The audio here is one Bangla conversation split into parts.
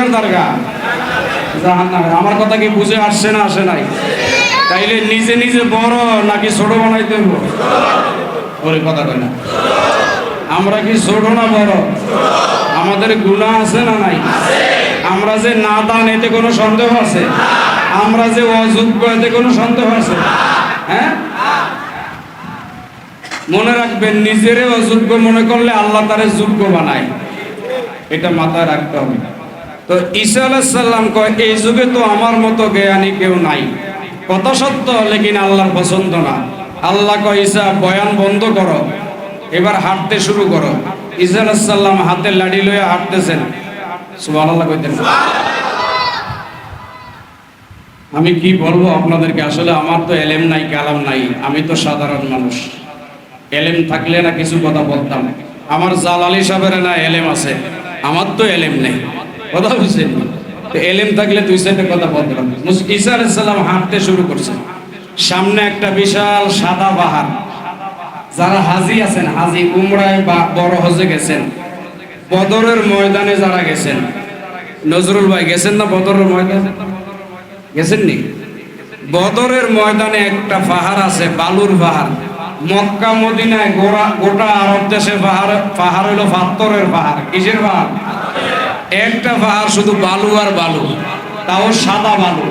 দোজখের দরগা, জাহান্নামের। আমার কথা কি বুঝে আসছে না আসে নাই? তাইলে নিজে নিজে বড় নাকি ছোট বানাইতে হইব? ওরে কথা কয় না। আমরা কি ছোট না বড়? আমাদের গুনাহ আছে না নাই? আমরা যে নাদান এতে কোনো সন্দেহ আছে? আমরা যে অযোগ্য এতে কোনো সন্দেহ আছে? হ্যাঁ, মনে রাখবেন, নিজেরে অযোগ্য মনে করলে আল্লাহ তারে যোগ্য বানায়, এটা মাথায় রাখতে হবে। তো ঈসা আলাইহিস সালাম কয় এই যুগে তো আমার মতো জ্ঞানী কেউ নাই। কথা সত্য, লেকিন আল্লাহর পছন্দ না। আল্লাহ কয় ঈসা বয়ান বন্ধ করো, এবার হাঁটতে শুরু করো। ঈসা আলাইহিস সালাম হাতে লাঠি লইয়া হাঁটতেছেন। সুবহানাল্লাহ কইতেন। আমি কি বলবো আপনাদেরকে, আসলে আমার তো এলেম নাই, কালাম নাই, আমি তো সাধারণ মানুষ। এলেম থাকলে না কিছু কথা বলতাম। আমার জালালি সাহেবের না এলেম আছে, আমার তো এলেম নেই। কথা বুঝছেন? তো এলেম থাকলে দুই সাইডে কথা বলতাম। ঈসা আলাইহিস সালাম হাঁটতে শুরু করছে। সামনে একটা বিশাল সাদা পাহাড়। যারা হাজি আছেন, হাজি উমরায় বা বড় হজে গেছেন, বদরের ময়দানে যারা গেছেন, নজরুল ভাই গেছেন না বদরের ময়দানে? গেছেন নি? বদরের ময়দানে একটা পাহাড় আছে, বালুর পাহাড়। মক্কা মদিনায় গোটা আরব দেশে পাহাড় হলো পাথরের পাহাড়। কিসের পাহাড়? একটা পাহাড় শুধু বালু আর বালু, তাও সাদা বালু।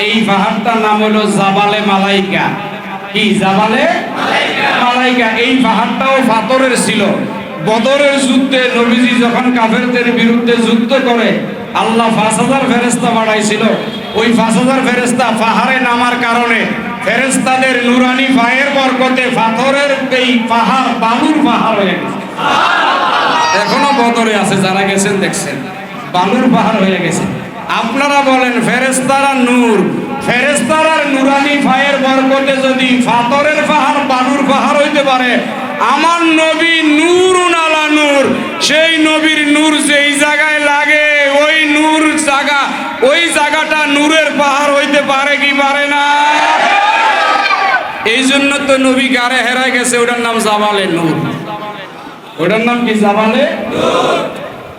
এই পাহাড়টার নাম হলো জাবালে মালাইকা। কি জাবালে মালাইকা? এই পাহাড়টাও পাথরের ছিল। বদরের যুদ্ধে নবীজি যখন কাফেরদের বিরুদ্ধে যুদ্ধ করে আল্লাহ 5000 ফেরেশতা পাঠাইছিল। ওই 5000 ফেরেশতা পাহাড়ে নামার কারণে ফেরেশতাদের নুরানি পায়ের বরকতে পাথরের এই পাহাড় বালুর পাহাড় হয়ে গেছে। এখনো বদরে আছে, যারা গেছেন দেখছেন, বালুর পাহাড় হয়ে গেছে। আপনারা বলেন ফেরেশতারা নূর, ফেরেশতারা নুরানি পায়ের বরকতে যদি পাথরের পাহাড় বালুর পাহাড় হইতে পারে, আমার নবী নূরুন আলা নূর, সেই নবীর নূর যেই জায়গায় লাগে ওই নূর জায়গা, ওই জায়গাটা নূরের পাহাড় হইতে পারে কি পারে না? এই জন্য তো নবী গারে হেরাই গেছে, ওটার নাম জাবালে নূর। ওটার নাম কি? জাবালে নূর।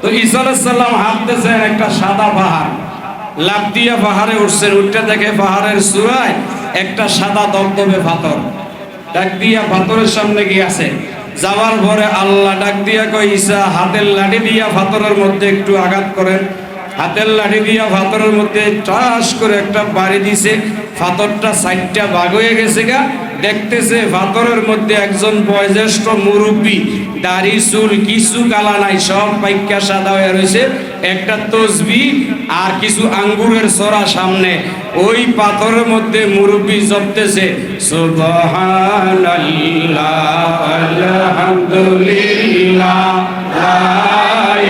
তো ঈসা আলাইহিস সালাম হাঁটতেছেন, একটা সাদা পাহাড়, লাফ দিয়া পাহাড়ে উঠছেন। উঠতে দেখে পাহাড়ের চূড়ায় একটা সাদা দবদবে পাথর। ডাক দিয়া পাথরের সামনে গিয়ে আছে। যাওয়ার পরে আল্লাহ ডাক দিয়া কয় ঈসা হাতের লাঠি দিয়া পাথরের মধ্যে একটু আঘাত করেন। হাতের লাঠি দিয়া পাথরের মধ্যে টাস করে একটা বাড়ি দিছে। পাথরটা 4টা ভাগ হয়ে গেছে গা। দেখতেছে পাথরের মধ্যে একজন বয়োজ্যেষ্ঠ মুরব্বী, দাড়ি চুল কিছু কালা নাই, সব পাইকা সাদা হয়ে রয়েছে। একটা তসবিহ আর কিছু আঙ্গুরের ছড়া সামনে। ওই পাথরের মধ্যে মুরব্বী জপতেছে সুবহানাল্লাহ আলহামদুলিল্লাহ লা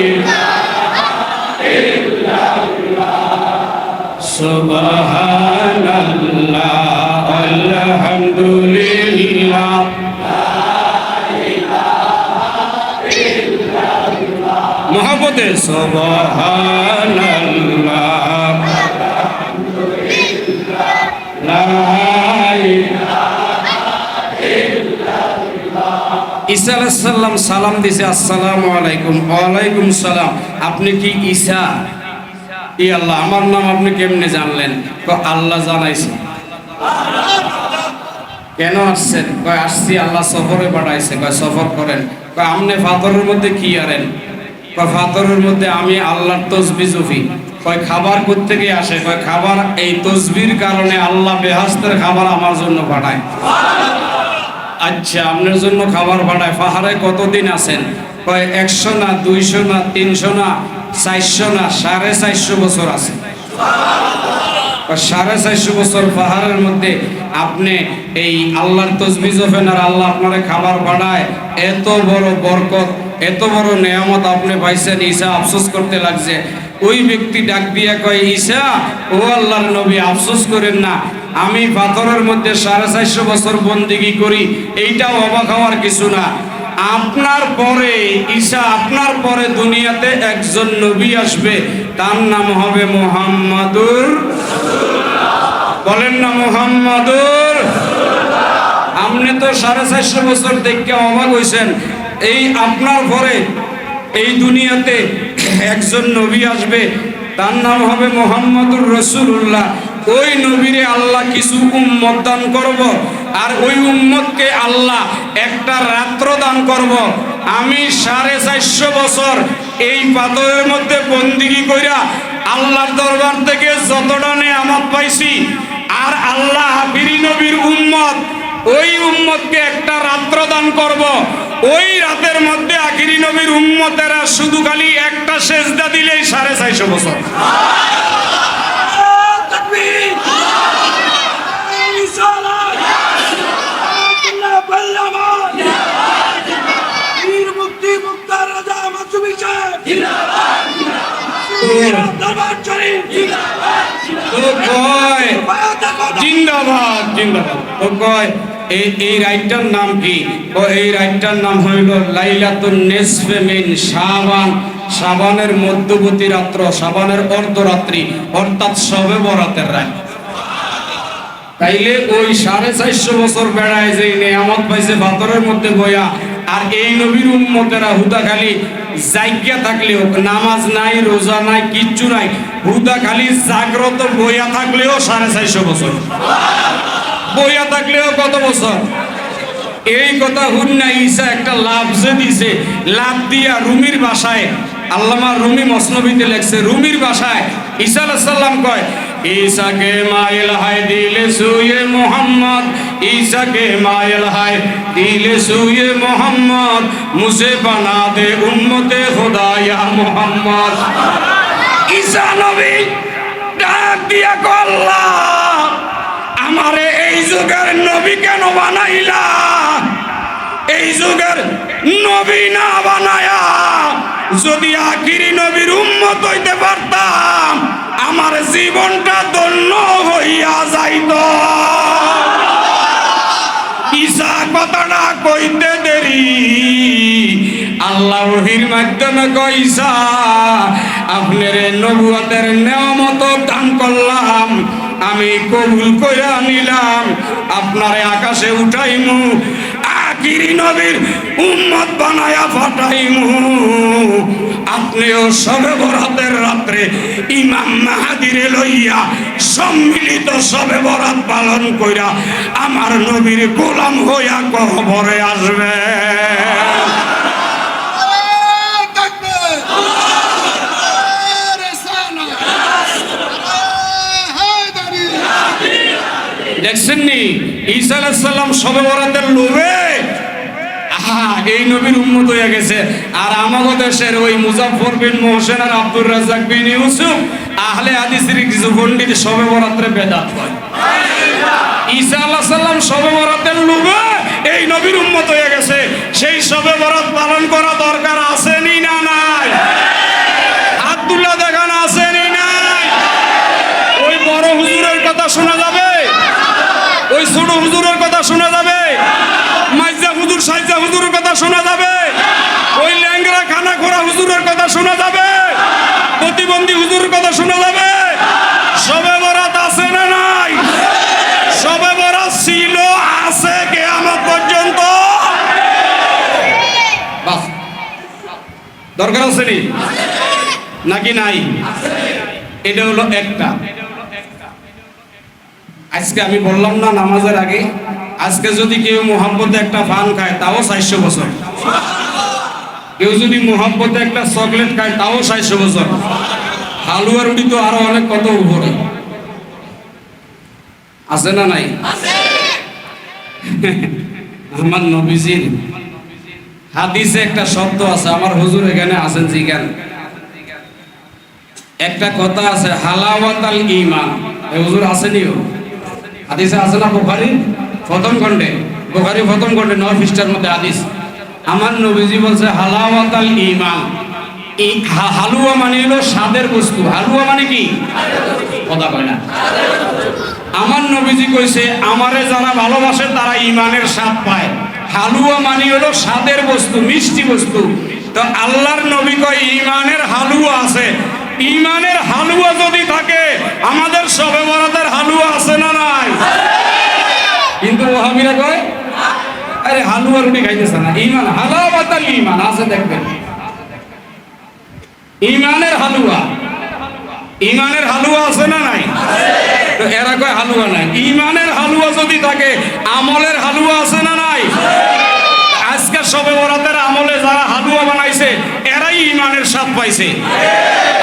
ইলাহা ইল্লাল্লাহ সুবহানাল্লাহ আলহামদুলিল্লাহ মোহাম্মদে সুবহানাল্লাহ লা ইলাহা ইল্লাল্লাহ। ঈসা আলাইহিস সালাম সালাম দিছে, আসসালামু আলাইকুম। ওয়ালাইকুম সালাম। আপনি কি ঈসা? ই আল্লাহ, আমার নাম আপনি কেমনে জানলেন? আল্লাহ জানাইছে। কেন আসছেন? কয় আসছি আল্লাহ সফরে পাঠাইছে। কয় সফর করেন। কয় আমনে পাথরের মধ্যে কি আরেন? কয় পাথরের মধ্যে আমি আল্লাহর তসবিহ জপি। কয় খাবার কোত্থেকে আসে? কয় খাবার এই তসবির কারণে আল্লাহ বেহেশতের খাবার আমার জন্য পাঠায়। আচ্ছা, আপনার জন্য খাবার পাঠায়। পাহাড়ে কতদিন আছেন? কয় 100 না 200 না 300 না 400 না 450 বছর আছে। 450 বছর পাহাড়ের মধ্যে আপনি এই আল্লাহর তসবিহ জপেন আর আল্লাহ আপনারে খাবার পাঠায়। এত বড় বরকত, এত বড় নেয়ামত আপনি পাইছেন। ঈসা আফসোস করতে লাগছে। ওই ব্যক্তি ডাক দিয়া কয় ঈসা, ও আল্লাহর নবী, আফসোস করেন না, আমি পাথরের মধ্যে 450 বছর বন্দেগী করি, এইটাও অবাক হওয়ার কিছু না। আপনার পরে ঈসা, আপনার পরে দুনিয়াতে একজন নবী আসবে, তার নাম হবে মুহাম্মাদুর রাসূলুল্লাহ। বলেন না মুহাম্মাদুর রাসূলুল্লাহ। আপনি তো 450 বছর দেখে অবাক হইছেন। এই আপনার পরে এই দুনিয়াতে একজন নবী আসবে, তার নাম হবে মুহাম্মদুর রাসূলুল্লাহ। ওই নবীরে আল্লাহ কিছু উম্মত দান করব, আর ওই উম্মতকে আল্লাহ একটা রাত্র দান করব। আমি 450 বছর এই পাথরের মধ্যে বন্দিগি কইরা আল্লাহর দরবার থেকে যতটা নেয়ামত পাইছি, আর আল্লাহ আখিরি নবীর উম্মত, ওই উম্মতকে একটা রাত্র দান করব। ওই রাতের মধ্যে আখিরি নবীর উম্মতেরা শুধু খালি একটা সেজদা দিলেই 450 বছর। জিন্দাবাদ জিন্দাবাদ। ও কয় এই রাইটটার নাম কি? ও এই রাইটটার নাম হইল লাইলাতুন নিসফে মিন শাবান। শাবানের মধ্যবর্তী রাত্র, শাবানের অর্ধরাত্রি, অর্থাৎ শবে বরাতের রাত। তাইলে ওই 450 বছর বেড়ায় যে নেয়ামত পাইছে পাথরের মধ্যে বয়া, আর এই নবীর উম্মতেরা হুদা খালি জায়গা থাকলেও, নামাজ নাই, রোজা নাই, কিচ্ছু নাই, হুদা খালি জাগ্রত বইয়া থাকলেও 450 বছর। বইয়া থাকলেও কত বছর? এই কথা হুন্না ঈসা একটা লাভ যে দিছে, লাভ দিয়া রুমির ভাষায়, আল্লামা রুমি মসনবিতে লেখছে, রুমির ভাষায় ঈসা আলাইহিস সালাম কয়, ঈসা কে মাইল হায় দিলে সুয়ে মোহাম্মদ, ঈসা কে মাইল হায় দিলে সুয়ে মোহাম্মদ, মুঝে বানা দে উম্মতে খুদা ইয়া মোহাম্মদ। ঈসা নবী ডাক দিয়া কয়, আল্লাহ আমারে এই যুগের নবী কেন বানাইলা? এই যুগের নবী না বানায়া যদি আখিরি নবীর উম্মত হইতে পারতাম, আমার জীবনটা ধন্য হইয়া যাইত। ঈসা কথাটা কইতে দেরি, আল্লাহ ওহীর মাধ্যমে কয়, ঈসা আপনার নবুয়তের নেয়ামত দান করলাম, আমি কবুল কইরা নিলাম, আপনারে আকাশে উঠাইমু, আখিরি নবীর উম্মত বানায়া পাঠাইমু। আপনিও শবে বরাতের রাত্রে ইমাম মাহাদিরে লইয়া সম্মিলিত শবে বরাত পালন কইরা আমার নবীর গোলাম হইয়া কবরে আসবে। দেখছেন নি ঈসা আলাইহিস সালাম শবে বরাতের লোভে এই নবীর উম্মত হয়ে গেছে। আর আমাদের দেশের ওই মুজাফফর বিন মোহসেন আর আব্দুর রাজ্জাক বিন ইউসুফ আহলে হাদিসের কিছু পণ্ডিত শবে বরাতে বেদাত হয়। ঈসা আলাইহিস সালাম শবে বরাতের লোভে এই নবীর উম্মত হয়ে গেছে, সেই শবে বরাত পালন করা দরকার আছে নি না নাই? আব্দুল্লাহ দেখান আছে নি নাই? ওই বড় হুজুরের কথা শোনা যাবে, ওই ছোট হুজুরের কথা শোনা যাবে, মাইজা হুজুর সাইজা হুজুরের কথা শোনা যাবে, ওই ল্যাংরা খানা খোরা হুজুরের কথা শোনা যাবে, প্রতিবন্ধী হুজুরের কথা শোনা যাবে। শবে বরাত আছে না নাই? শবে বরাত ছিল, আছে কিয়ামত পর্যন্ত। বাস, দরকার আছে নি নাকি নাই? এটা হলো একটা। আজকে আমি বললাম না নামাজের আগে, আজকে যদি কেউ মোহাম্মতে একটা পান খায় তাও 400 বছর, কেউ যদি মোহাম্মতে একটা চকলেট খায় তাও 400 বছর, হালুয়া রুটি তো আরো অনেক কত উপরে আছে না নাই? আমার নবীজির হাদিসে একটা শব্দ আছে, আমার হুজুর এখানে আছেন জিজ্ঞান, একটা কথা আছে হালাওয়াতাল ঈমান। এই হুজুর আসেনিও, হাদিসে আছে না? বুখারী প্রথম খণ্ডে, বুখারী প্রথম খণ্ডে 9 পৃষ্ঠার মধ্যে হাদিস। আমার নবীজি বলছে হালাওয়াতাল ঈমান। এই হালুয়া মানে হলো স্বাদের বস্তু। হালুয়া মানে কি? কথা কয় না। আমার নবীজি কইছে আমারে যারা ভালোবাসে তারা ঈমানের স্বাদ পায়। হালুয়া মানে হলো স্বাদের বস্তু, মিষ্টি বস্তু। তো আল্লাহর নবী কয় ঈমানের হালুয়া আছে। ঈমানের হালুয়া যদি থাকে, আমাদের শবে বরাতের হালুয়া আছে না নাই? কিন্তু ওহাবিরা কয় আরে হালুয়া রুটি খাইতেছে না, ঈমান হালাওয়াতাল ঈমান আছে, দেখবেন ঈমানের হালুয়া। ইমানের হালুয়া আছে না নাই? তো এরা কয় হালুয়া নাই। ইমানের হালুয়া যদি থাকে, আমলের হালুয়া আছে না নাই? আজকে সবে বরাতের আমলে যারা হালুয়া বানাইছে এরাই ইমানের স্বাদ পাইছে,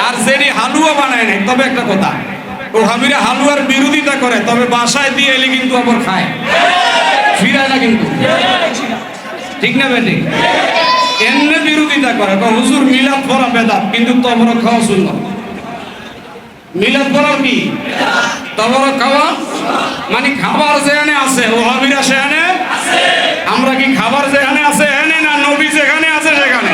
আর যেটি হালুয়া বানায় নাই। তবে একটা কথা, ও হামিরা হালুয়ার বিরোধিতা করে, তবে বাসায় দিয়ে এলে কিন্তু আবার খায়, ফিরায় না কিন্তু, ঠিক না বেটি? এমনি বিরোধিতা করে, হুজুর মিলাদ পড়া বেদাত, কিন্তু তবরক খাওয়া সুন্নাত। মিলাদ পড়া কি? তবরক খাওয়া মানে খাবার যেখানে আছে ওহাবিরা সেখানে আছে। আমরা কি খাবার যেখানে আছে এখানে, না নবী যেখানে আছে সেখানে?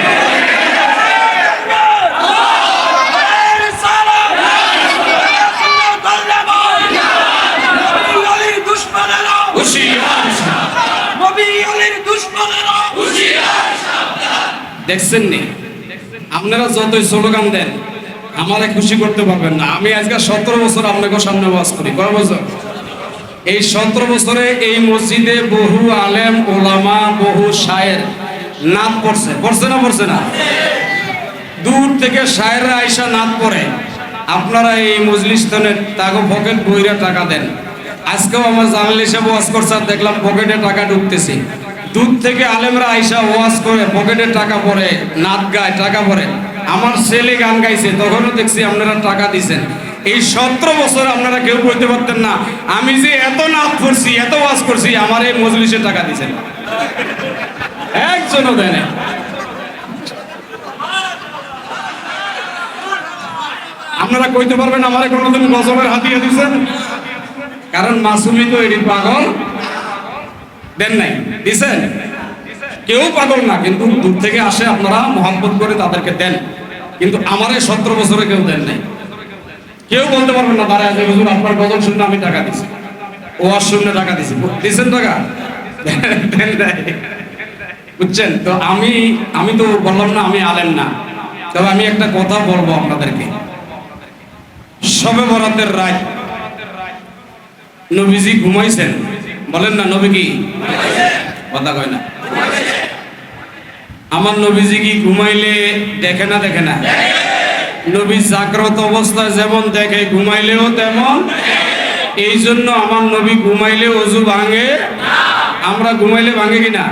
দেখছেন নি, আপনারা যতই স্লোগান দেন আমারে খুশি করতে পারবেন না। আমি আজকে 17 বছর আপনাকে সামনে ওয়াজ করি। কয় বছর? এই 17 বছরে এই মসজিদে বহু আলেম ওলামা, বহু শায়ের নাত পড়ছে, পড়ছে না পড়ছে না? দূর থেকে শায়েররা আইসা নাত পড়ে, আপনারা এই মজলিসে তাকে পকেট বইরা টাকা দেন। আজকেও আমার জানাল হিসেবে ওয়াজ করছে, দেখলাম পকেটে টাকা ঢুকতেছে। দূর থেকে আলেমরা আইসা ওয়াজ করে, পকেটে টাকা পড়ে, নাত গায়, টাকা পড়ে। আমার ছেলে গান গাইছে, তখনও দেখছি আপনারা টাকা দিছেন। এই 17 বছর আপনারা কেউ বলতে পারতেন না আমি যে এত নাত করছি, এত ওয়াজ করছি, আমার এই মজলিসে টাকা দিছেন, একজনও দেন। আপনারা কইতে পারবেন আমারে কোনোদিন গজবের হাতিয়া দিছেন? কারণ মাসুমি তো এটি পাগল দেন নাই, দিছেন? কেউ পাগল না, কিন্তু দূর থেকে আসে, আপনারা মহব্বত করে তাদেরকে দেন, কিন্তু আমারে 17 বছরে কেউ দেন নাই। কেউ বলতে পারবেন না দাঁড়ায় যে হুজুর আপনার গজল শুনে আমি টাকা দিছি, ওয়াজ শুনে টাকা দিছি। দিছেন টাকা? দেন নাই, বুঝছেন তো? আমি তো বললাম না আমি আলেম না, তবে আমি একটা কথা বলবো আপনাদেরকে। শবে বরাতের রাত নবীজি ঘুমাইছেন, বলেন না নবী কি কথা কয় না? আমার নবীজি কি ঘুমাইলে দেখে না? দেখে না? নবী জাগ্রত অবস্থায় যেমন দেখে, ঘুমাইলেও তেমন। এই জন্য আমার নবী ঘুমাইলে ওযু ভাঙে, আমরা ঘুমাইলে ভাঙে কিনা?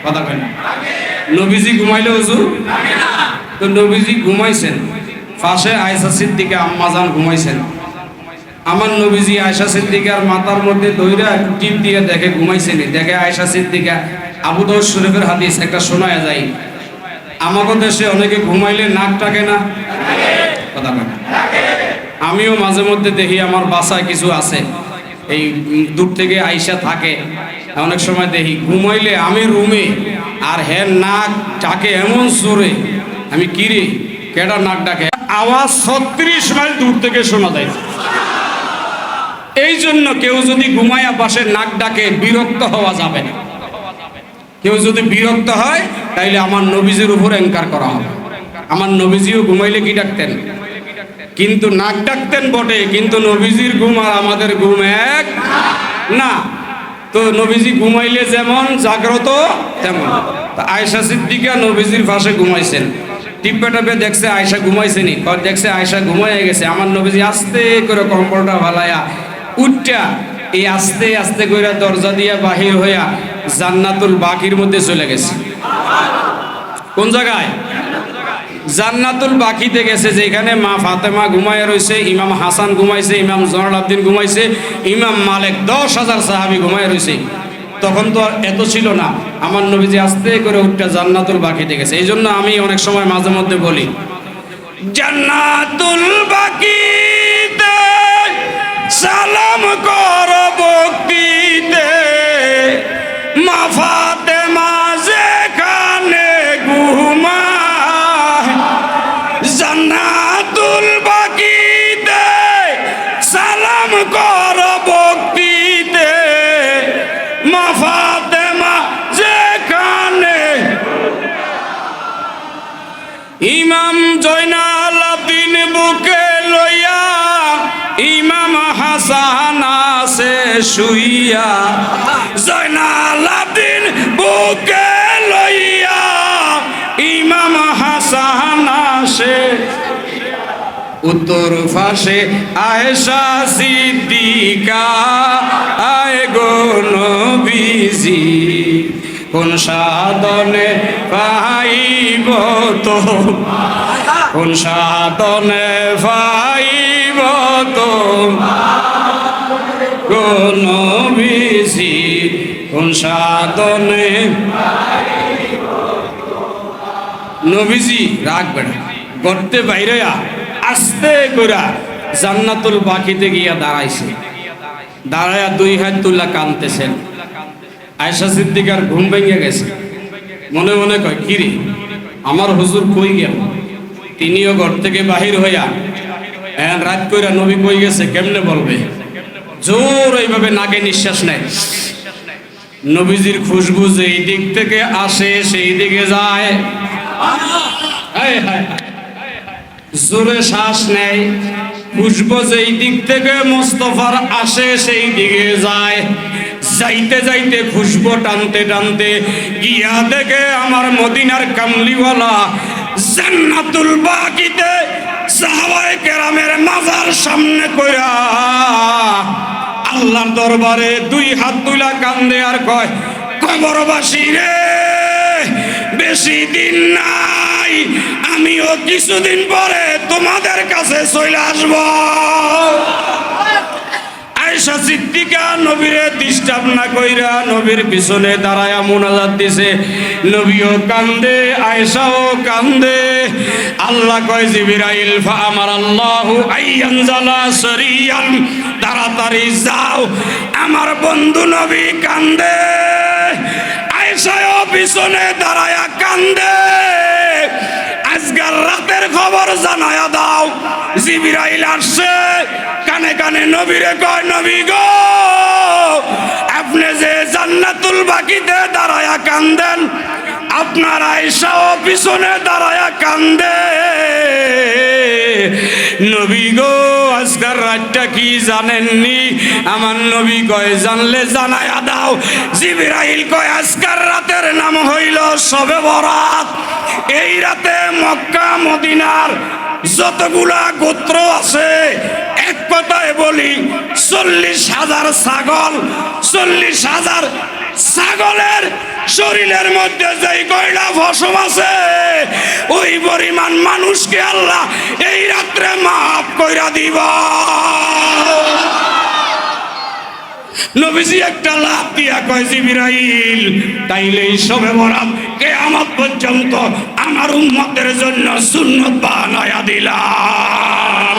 কথা কয় না? নবীজি ঘুমাইলে ওযু ভাঙে না। তো নবীজি ঘুমাইছেন, পাশে আয়েশা সিদ্দিকা আম্মাজান ঘুমাইছেন। আমার নবীজি আয়েশা সিদ্দিকার মাথার মধ্যে দইরা টিপ দিয়ে দেখে ঘুমাইছেন। দেখে আয়েশা সিদ্দিকা, আবু দাউদ শরীফের হাদিস একটা শোনায় যায়, আমাদের দেশে অনেকে ঘুমাইলে নাক টাকে না, কথা কয় না? আমিও মাঝে মধ্যে দেখি আমার বাসায় কিছু আছে, এই দূর থেকে আইসা থাকে, অনেক সময় দেখি ঘুমাইলে আমি রুমে আর হ্যাঁ নাক ডাকে এমন জোরে, আমি কিরে কেডা নাক ডাকে, আওয়াজ 36 মাইল দূর থেকে শোনা যায়। এই জন্য কেউ যদি ঘুমায়া পাশে নাক ডাকে বিরক্ত হওয়া যাবে না। কেউ যদি বিরক্ত হয় তাইলে আমার নবীজির উপর এনকার করা হবে। আমার নবীজিও ঘুমাইলে কি ডাকতেন? কিন্তু নাক ডাকতেন বটে, কিন্তু নবীজির ঘুম আর আমাদের ঘুম এক না। তো নবীজি ঘুমাইলে যেমন জাগ্রত তেমন। আয়েশা সিদ্দিকা নবীজির পাশে ঘুমাইছেন, টিপে টাপে দেখছে আয়েশা ঘুমাইছেনি, দেখছে আয়েশা ঘুমাইয়া গেছে। আমার নবীজি আস্তে করে কম্বলটা ভালাইয়া উঠটা এই আস্তে আস্তে করে দরজা দিয়া বাহির হইয়া জান্নাতুল বাকির মধ্যে চলে গেছে। কোন জায়গায়? জান্নাতুল বাকিতে গেছে, যেখানে মা ফাতেমা ঘুমাইয়া রয়েছে, ইমাম হাসান ঘুমাইছে, ইমাম জয়নুল আবদিন ঘুমাইছে, ইমাম মালিক, 10,000 সাহাবী ঘুমাইয়া রয়েছে। তখন তো এত ছিল না। আমার নবীজি আস্তে করে উঠটা জান্নাতুল বাকিতে গেছে। এই জন্য আমি অনেক সময় মাঝে মধ্যে বলি, জান্নাতুল বাকিতে সালাম কর বক্তিতে, মা ফাতেমা যেখানে ঘুমায়, জান্নাতুল বাকিতে সালাম কর বক্তিতে, মা ফাতেমা যেখানে। ইমাম জয়নাল আবদিন বুকে লইয়া, ইমাম হাসান আছে শুইয়া, জয়নাল আবদিন বুকে লইয়া, ইমাম হাসান আসে। উত্তর পাশে আয়েশা সিদ্দিকা আয় গো নবীজি কোন সাধনে পাইব তো কোন সাধনে পাইব তো গো নবীজি কোন সাধনে নবীজি রাখবেন গর্তে বাইরে আস্তে কইরা জান্নাতুল বাকিতে গিয়া দাঁড়াইছে দাঁড়ায়া দুই হাত তুলা কাঁদতেছেন আয়েশা সিদ্দিকার ঘুম ভেঙে গেছে মনে মনে কয় কিরে আমার হুজুর কই গেল তিনিও ঘর থেকে বাহির হইয়া রাত কইরা নবী কই গেছে কেমনে বলবে জোর এইভাবে নাকে নিঃশ্বাস নেয় নবীজির খুশবু যেই দিক থেকে আসে সেই দিকে যায় জোরে শ্বাস নেয় খুশবু যেই দিক থেকে মুস্তাফার আসে সেই দিকে যায় যাইতে যাইতে খুশবু টানতে টানতে গিয়া দেখে আমার মদিনার কামলিওয়ালা জান্নাতুল বাকিতে সাহাবায়ে কেরামের মাজার সামনে কইরা আল্লাহর দরবারে দুই হাত তুলা কান্দে আর কয় কবরবাসী রে বেশি দিন নাই আমিও কিছুদিন পরে তোমাদের কাছে চলে আসবো আয়েশা সিদ্দিকা নবীরে ডিস্টার্ব না কইরা নবীর পিছনে দাঁড়ায়া মুনাজাত দিছে নবীও কান্দে আয়েশাও কান্দে আল্লাহ কয় জিবরাইল ফা আমার আল্লাহু আইয়ানজালা সরিয়ান তাড়াতাড়ি যাও আমার বন্ধু নবী কান্দে আয়েশাও পিছনে দাঁড়ায়া কান্দে আজকাল রাতের খবর জানায়া দাও জিবরাইল আসছে কানে কানে নবীরে কয় নবী গো আপনি যে জান্নাতুল বাকিতে দাঁড়ায়া কান্দেন আপনার আয়েশাও পিছনে দাঁড়ায়া কান্দে নবী গো আজকাল রাতটা কি জানেননি আমার নবী কয় জানলে জানায়া দাও জিবরাইল কয় আজকাল রাতের নাম হইল শবে বরাত এই রাতে মক্কা মদিনার যতগুলা গোত্র আছে এক কথায় বলি 40,000 ছাগল 40,000 ছাগলের শরীরের মধ্যে যেই কয়লা পশম আছে ওই পরিমাণ মানুষকে আল্লাহ এই রাত্রে মাফ কইরা দিব নবীজি একটা লাফ দিয়া কয় জিবরাইল তাইলে এই শবে বরাত কিয়ামত পর্যন্ত আমার উম্মতের জন্য সুন্নাত বানায়া দিলাম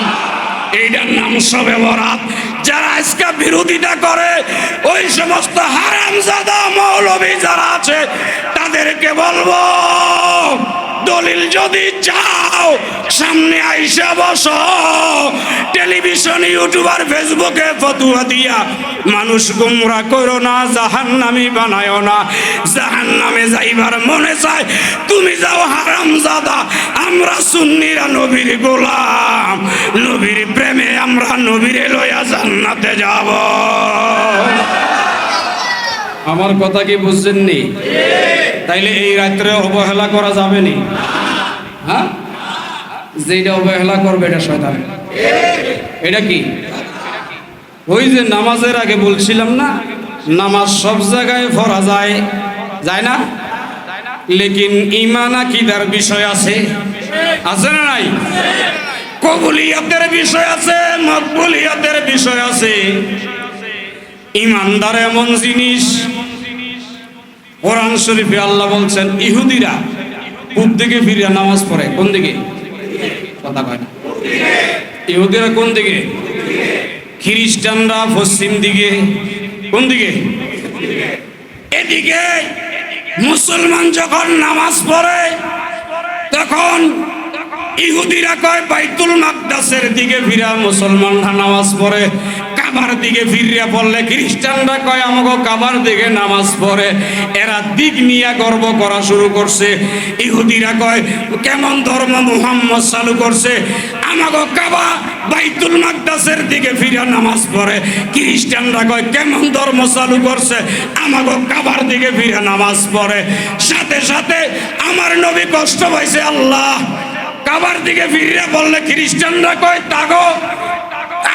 এইটার নাম শবে বরাত যারা আজকে বিরোধিতা করে ওই সমস্ত হারামজাদা মৌলবী যারা আছে তাদেরকে বলবো দলিল যদি চাও সামনে আইসা বসো টেলিভিশন ইউটিউব আর ফেসবুকে ফতুয়া দিয়া মানুষ গুমরা করো না জাহান্নামী বানায়ো না জাহান্নামে যাইবার মনে চায় তুমি যাও হারামজাদা আমরা সুন্নিরা নবীর গোলাম নবীর প্রেমে আমরা নবীরে লইয়া জান্নাতে যাব আমার কথা কি বুঝছেননি তাইলে এই রাত্রে অবহেলা করা যাবে নি হ্যাঁ যেটা অবহেলা করবে এটা শয়তান এটা কি ওই যে নামাজের আগে বলছিলাম না নামাজ সব জায়গায় পড়া যায় যায় না লেকিন ঈমান আকীদার বিষয় আছে আছে না নাই কবুলিয়াতের বিষয় আছে মকবুলিয়াতের বিষয় আছে ঈমানদার এমন জিনিস কোরআন শরীফে আল্লাহ বলছেন ইহুদিরা পূব দিকে ফিরে নামাজ পড়ে কোন দিকে কথা কয় না ইহুদিরা কোন দিকে খ্রিস্টানরা পশ্চিম দিকে কোন দিকে এদিকে মুসলমান যখন নামাজ পড়ে তখন ইহুদিরা কয় বাইতুল মাকদাসের দিকে ফিরা মুসলমানরা নামাজ পড়ে কাবার দিকে ফিরিয়া পড়লে খ্রিস্টানরা কয় আমাকে কাবার দিকে নামাজ পড়ে এরা দিক নিয়ে গর্ব করা শুরু করছে ইহুদিরা কয় কেমন ধর্ম মুহাম্মদ চালু করছে আমাকে কাবা বাইতুল মাকদাসের দিকে ফিরে নামাজ পড়ে খ্রিস্টানরা কয় কেমন ধর্ম চালু করছে আমাকে কাবার দিকে ফিরে নামাজ পড়ে সাথে সাথে আমার নবী কষ্ট পাইছে আল্লাহ কাবার দিকে ফিরে বললে খ্রিস্টানরা কয় তাগো,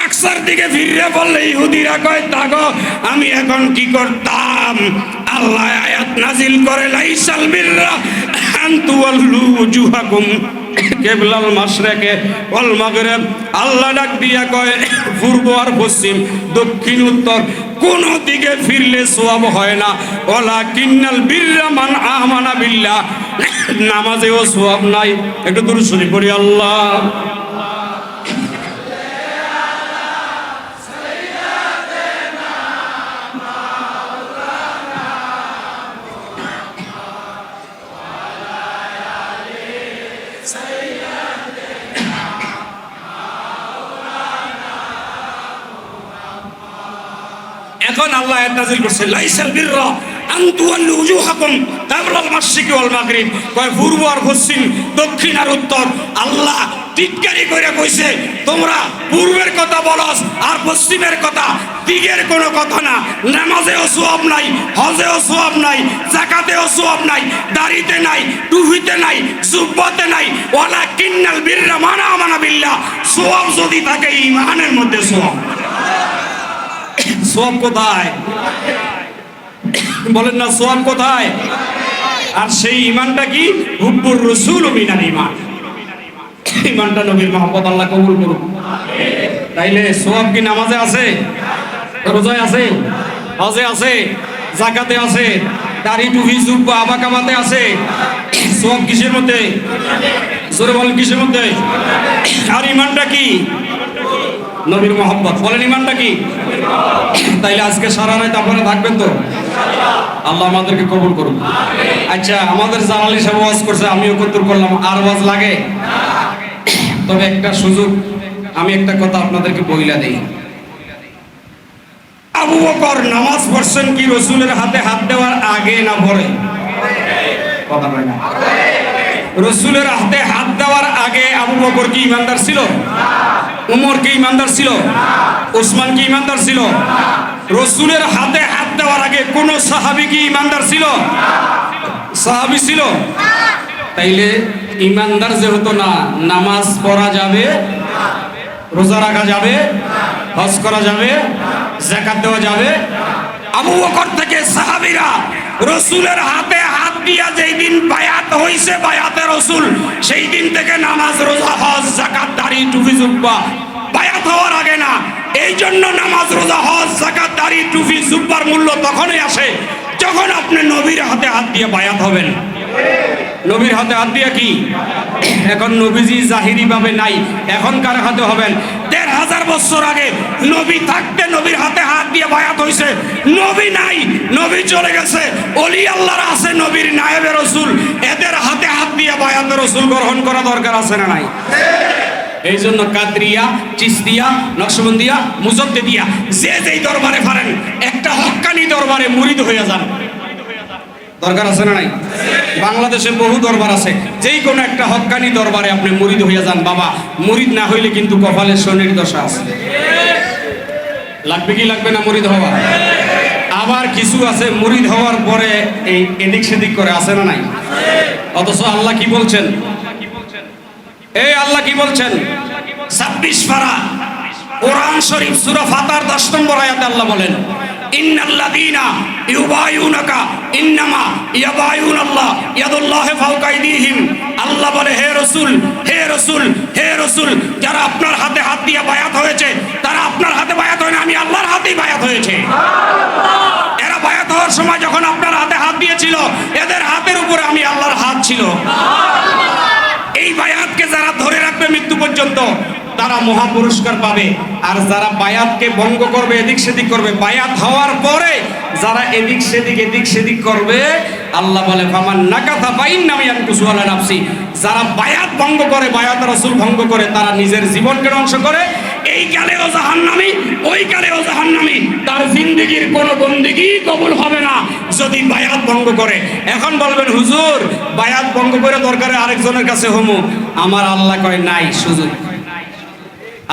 আকসার দিকে ফিরে বললে ইহুদিরা কয় তাগো। আমি এখন কি করতাম? আল্লাহ আয়াত নাজিল করে লাইসাল বিররা আন তুওয়াল্লু উজুহাকুম কিবলাল মাশরিকি ওয়াল মাগরিব। আল্লাহ ডাক দিয়া কয় পূর্ব আর পশ্চিম, দক্ষিণ উত্তর কোন দিকে ফিরলে সওয়াব হয় না। ওয়ালাকিন্নাল বিররা মান আমানা বিল্লাহ, নামাজেও সওয়াব নাই। একটু দরুদ শরীফ পড়ি আল্লাহ। এখন আল্লাহ আয়াত নাযিল করছে লাইসাল বিররা আন তুওয়াল্লু উজুহাকুম কিবলাল মাশরিকি ওয়াল মাগরিব, কয় পূর্ব আর পশ্চিম, দক্ষিণ আর উত্তর। আল্লাহ টিটকারি করে কইছে তোমরা পূর্বের কথা বলস আর পশ্চিমের কথা, দিকের কোনো কথা না। নামাজেও সওয়াব নাই, হজেও সওয়াব নাই, যাকাতেও সওয়াব নাই, দাড়িতে নাই, টুপিতে নাই, জুব্বাতে নাই। ওয়ালাকিন্নাল বিররা মান আমানা বিল্লাহ, সওয়াব যদি থাকে ঈমানের মধ্যে সওয়াব। সওয়াব কোথায় বলেন না? সওয়াব কোথায়? আর সেই ঈমানটা কি? হুব্বুর রাসূল মিনাল ঈমান। ঈমানটা নবীর মহব্বত আল্লাহ কবুল করুন। তাইলে সওয়াব কি নামাজে আছে, রোজায় আছে, হজে আছে, যাকাতে আছে, দাড়ি টুপি জুব্বা আবাকাবাতে আছে। সওয়াব কিসের মধ্যে? জোরে বলেন কিসের মধ্যে? আর ঈমানটা কি? নবীর মহব্বত। বলেন ঈমানটা কি? তাইলে আজকে সারা রাত আপনারা থাকবেন তো? আল্লাহ আমাদেরকে কবুল করুন। আচ্ছা, আমাদের জালালি সাহেব ওয়াজ করছে, আমিও কত্তর করলাম, আর ওয়াজ লাগে? তবে একটা সুযোগ, আমি একটা কথা আপনাদেরকে বইলা দেই। আবু বকর নামাজ পড়ছেন কি রাসূলের হাতে হাত দেওয়ার আগে না পরে? কথা বলেন না। রাসূলের হাতে হাত দেওয়ার আগে আবু বকর কি ইমানদার ছিল? উমর কি ইমানদার ছিল? ওসমান কি ইমানদার ছিল? রাসূলের হাতে হাত দেওয়ার আগে কোন সাহাবী কি ইমানদার ছিল? সাহাবী ছিল? তাইলে ইমানদার যেহেতু না, নামাজ পড়া যাবে, রোজা রাখা যাবে, হজ করা যাবে, যাকাত দেওয়া যাবে। আবু বকর থেকে সাহাবীরা রাসূলের হাতে হাত দিয়া যেই দিন বায়াত হইছে, বায়াতে রাসূল, সেই দিন থেকে নামাজ, রোজা, হজ, যাকাত, দাড়ি, টুপি, জুব্বা বায়াত হওয়ার আগে না। এই জন্য নামাজ, রোজা, হজ, যাকাত, দাড়ি, টুপি, জুব্বার মূল্য তখনই আসে যখন আপনি নবীর হাতে হাত দিয়ে বায়াত হবেন। নবীর হাতে হাত দিয়া কি? এখন নবীজি জাহিরি ভাবে নাই, এখন কার হাতে হবেন? ১৫০০ বছর আগে নবী থাকতে নবীর হাতে হাত দিয়ে বায়াত হইছে। নবী নাই, নবী চলে গেছে, ওলি আল্লাহর আছে, নবীর নায়েবে রাসূল, এদের হাতে হাত দিয়ে বায়াত রাসূল গ্রহণ করা দরকার আছে না নাই? এই জন্য কাদরিয়া, চিশতিয়া, নকশবন্দিয়া, মুজাদ্দিদিয়া যে যেই দরবারে পারেন একটা হক্কানি দরবারে মুরিদ হয়ে যান। দরকার আছে না নাই? বাংলাদেশে বহু দরবার আছে, যেই কোনো একটা হক্কানি দরবারে আপনি মুরিদ হইয়া যান। বাবা, মুরিদ না হইলে কিন্তু কপালে শনির দশা আছে। লাগবে কি লাগবে না মুরিদ হওয়া? আবার কিছু আছে মুরিদ হওয়ার পরে এই এদিক সেদিক করে, আছে না নাই? অথচ আল্লাহ কি বলছেন? এই আল্লাহ কি বলছেন? 26 পারা কোরআন শরীফ সূরা ফাতার 10 নম্বর আয়াতে আল্লাহ বলেন, ইন্নাল্লাযীনা ইউবায়ুনাকা ইন্নামা ইয়াবায়ুনাল্লাহ ইয়াদুল্লাহি ফাওকা আইদিহিম। আল্লাহ বলে, হে রাসূল, হে রাসূল, হে রাসূল, যারা আপনার হাতে হাত দিয়ে বায়াত হয়েছে তারা আপনার হাতে বায়াত হয় না, আমি আল্লাহর হাতেই বায়াত হয়েছে। এরা বায়াত হওয়ার সময় যখন আপনার হাতে হাত দিয়েছিল, এদের হাতের উপরে আমি আল্লাহর হাত ছিল। এই বায়াতকে যারা ধরে রাখবে মৃত্যু পর্যন্ত তারা মহা পুরস্কার পাবে। আর যারা বায়াতকে ভঙ্গ করবে, এদিক সেদিক করবে, বায়াত হওয়ার পরে যারা এদিক সেদিক করবে, আল্লাহ বলে ফামান নাকাতা ফাইন্নামা ইয়ানকুসু আলা নাফসি। যারা বায়াত ভঙ্গ করে, বায়াত রাসূল ভঙ্গ করে, তারা নিজের জীবনকে ধ্বংস করে। এই কালেও জাহান্নামী, ওই কালেও জাহান্নামী। তার জিন্দেগীর কোনো বন্দেগী কবুল হবে না যদি বায়াত ভঙ্গ করে। এখন বলবেন, হুজুর বায়াত ভঙ্গ করে দরকারে আরেকজনের কাছে হমু। আমার আল্লাহ কয় নাই সুযোগ।